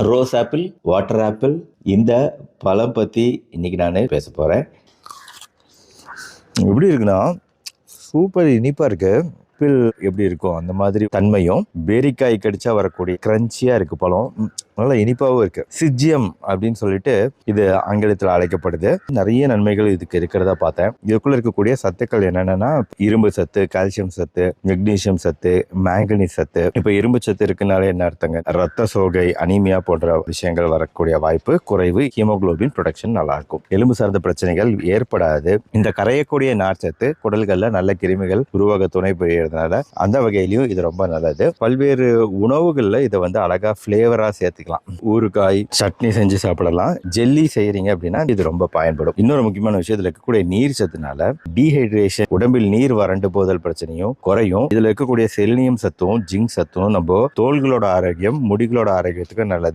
Rose apple, water apple, இந்த பழம் பற்றி இன்னைக்கு நான் பேச போகிறேன். எப்படி இருக்குன்னா, சூப்பர் இனிப்பாக இருக்கு. ஆப்பிள் எப்படி இருக்கும் அந்த மாதிரி தன்மையும், பேரிக்காய் கடிச்சா வரக்கூடிய கிரன்ச்சியாக இருக்கு பழம். நல்லா இனிப்பாகவும் இருக்கு. சிஜியம் அப்படின்னு சொல்லிட்டு இது ஆங்கிலத்தில் அழைக்கப்படுது. நிறைய நன்மைகள் இதுக்கு இருக்கிறதா பார்த்தேன். இதுக்குள்ள இருக்கக்கூடிய சத்துக்கள் என்னென்னா, இரும்பு சத்து, கால்சியம் சத்து, மெக்னீசியம் சத்து, மேங்கனீஸ் சத்து. இப்போ இரும்பு சத்து இருக்குனாலே என்ன அர்த்தங்க? ரத்த சோகை, அனீமியா போன்ற விஷயங்கள் வரக்கூடிய வாய்ப்பு குறைவு. ஹீமோகுளோபின் ப்ரொடக்ஷன் நல்லா இருக்கும். எலும்பு சார்ந்த பிரச்சனைகள் ஏற்படாது. இந்த கரையக்கூடிய நார்ச்சத்து குடல்கள்ல நல்ல கிருமிகள் உருவாக துணை புரியறதுனால அந்த வகையிலையும் இது ரொம்ப நல்லது. பல்வேறு உணவுகள்ல இதை அழகா ஃபிளேவரா சேர்த்துக்கலாம். ஊறுகாய், சட்னி செஞ்சு சாப்பிடலாம். ஜெல்லி செய்யறீங்க அப்படின்னா இது ரொம்ப பயன்படும். இன்னொரு முக்கியமான விஷயம், இதுல இருக்கக்கூடிய நீர் சத்துனால டீஹைட்ரேஷன், உடம்பில் நீர் வறண்டு போதல் பிரச்சனையும் குறையும். இதுல இருக்கக்கூடிய செலினியம் சத்தும் ஜிங்க் சத்தும் நம்ம தோள்களோட ஆரோக்கியம், முடிகளோட ஆரோக்கியத்துக்கு நல்லது.